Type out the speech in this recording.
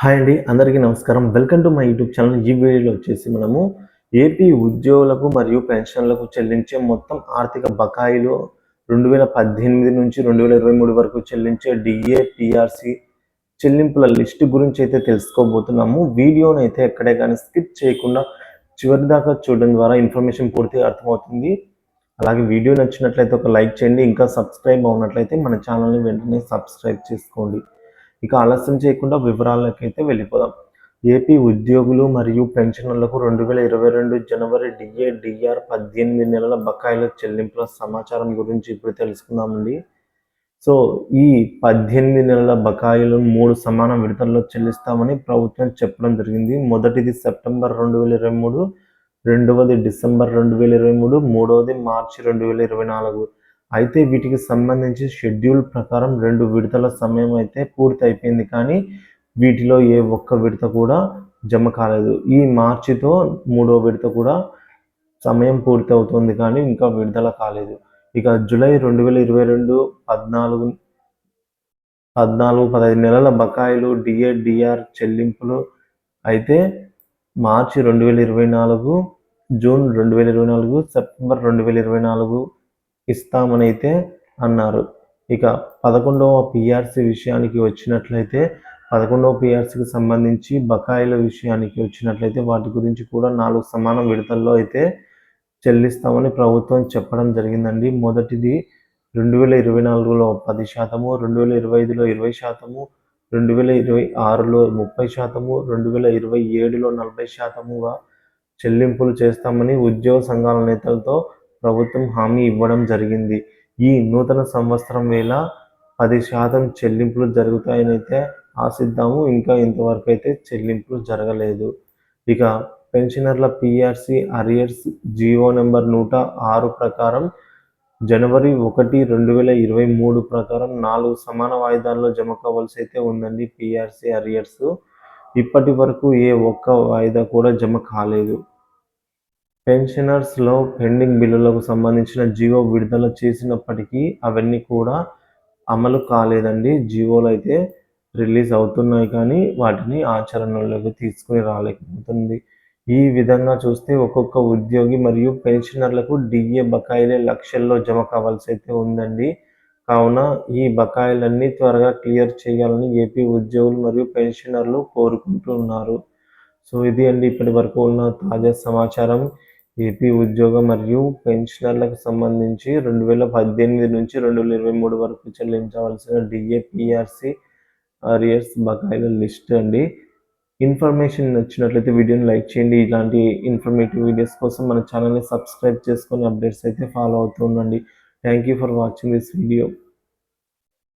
Hi అండి. అందరికీ నమస్కారం. Welcome to my YouTube channel. ఈ వీడియోలో వచ్చేసి మనము ఏపీ ఉద్యోగులకు మరియు పెన్షన్‌లకు చెల్లించే మొత్తం ఆర్థిక బకాయిలు 2018 నుంచి 2023 వరకు చెల్లించే డీఏ, పీఆర్సీ చెల్లింపుల లిస్ట్ గురించి అయితే తెలుసుకోబోతున్నాము. వీడియోనైతే ఎక్కడే గాని స్కిప్ చేయకుండా చివరిదాకా చూడడం ద్వారా ఇన్ఫర్మేషన్ పూర్తిగా అర్థమవుతుంది. అలాగే వీడియో నచ్చినట్లయితే ఒక లైక్ చేయండి. ఇంకా సబ్స్క్రైబ్ అవ్వనట్లయితే మన ఛానల్‌ని వెంటనే సబ్స్క్రైబ్ చేసుకోండి. ఇక ఆలస్యం చేయకుండా వివరాలకైతే వెళ్ళిపోదాం. ఏపీ ఉద్యోగులు మరియు పెన్షనర్లకు 2022 జనవరి డీఏ, డీఆర్ 18 నెలల బకాయిల చెల్లింపుల సమాచారం గురించి ఇప్పుడు తెలుసుకుందామండి. సో, ఈ 18 నెలల బకాయిలను 3 సమాన విడతల్లో చెల్లిస్తామని ప్రభుత్వం చెప్పడం జరిగింది. మొదటిది సెప్టెంబర్ 2023, రెండవది డిసెంబర్ 2023, మూడవది మార్చి 2024. అయితే వీటికి సంబంధించి షెడ్యూల్ ప్రకారం 2 విడతల సమయం అయితే పూర్తి అయిపోయింది. కానీ వీటిలో ఏ ఒక్క విడత కూడా జమ కాలేదు. ఈ మార్చితో 3వ విడత కూడా సమయం పూర్తి అవుతుంది కానీ ఇంకా విడుదల కాలేదు. ఇక జూలై 2022 14, 15 నెలల బకాయిలు డీఏ, డీఆర్ చెల్లింపులు అయితే మార్చి 2024, జూన్ 2024, సెప్టెంబర్ 2024 ఇస్తామని అయితే అన్నారు. ఇక 11వ పీఆర్సీ విషయానికి వచ్చినట్లయితే 11వ పీఆర్సీకి సంబంధించి బకాయిల విషయానికి వచ్చినట్లయితే వాటి గురించి కూడా 4 సమాన విడతల్లో అయితే చెల్లిస్తామని ప్రభుత్వం చెప్పడం జరిగిందండి. మొదటిది 2024లో 10%, 2025లో 20%, 2026లో 30%, 2027లో 40%గా చెల్లింపులు చేస్తామని ఉద్యోగ సంఘాల నేతలతో ప్రభుత్వం హామీ ఇవ్వడం జరిగింది. ఈ నూతన సంవత్సరం వేళ 10% చెల్లింపులు జరుగుతాయని అయితే ఆశిద్దాము. ఇంకా ఇంతవరకు అయితే చెల్లింపులు జరగలేదు. ఇక పెన్షనర్ల పీఆర్సీ అరియర్స్ జీవో నెంబర్ 106 ప్రకారం జనవరి 1, 2023 ప్రకారం 4 సమాన వాయిదాల్లో జమ కావాల్సి అయితే ఉందండి పీఆర్సీ అరియర్స్. ఇప్పటి వరకు ఏ ఒక్క వాయిదా కూడా జమ కాలేదు. పెన్షనర్స్‌లో పెండింగ్ బిల్లులకు సంబంధించిన జీవో విడుదల చేసినప్పటికీ అవన్నీ కూడా అమలు కాలేదండి. జీవోలు అయితే రిలీజ్ అవుతున్నాయి కానీ వాటిని ఆచరణలోకి తీసుకొని రాలేకపోతుంది. ఈ విధంగా చూస్తే ఒక్కొక్క ఉద్యోగి మరియు పెన్షనర్లకు డీఏ బకాయిలే లక్షల్లో జమ కావాల్సి అయితే ఉందండి. కావున ఈ బకాయిలన్నీ త్వరగా క్లియర్ చేయాలని ఏపీ ఉద్యోగులు మరియు పెన్షనర్లు కోరుకుంటున్నారు. సో ఇది అండి ఇప్పటి వరకు ఉన్న తాజా సమాచారం. ఏపీ ఉద్యోగ మరియు పెన్షనర్లకు సంబంధించి 2018 నుంచి 2023 వరకు చెల్లించవలసిన డీఏ, పీఆర్సీ అరియర్స్ బకాయిల లిస్ట్ అండి. ఇన్ఫర్మేషన్ నచ్చినట్లయితే వీడియోని లైక్ చేయండి. ఇలాంటి ఇన్ఫర్మేటివ్ వీడియోస్ కోసం మన ఛానల్ని సబ్స్క్రైబ్ చేసుకొని అప్డేట్స్ అయితే ఫాలో అవుతూ ఉండండి. Thank you for watching this video.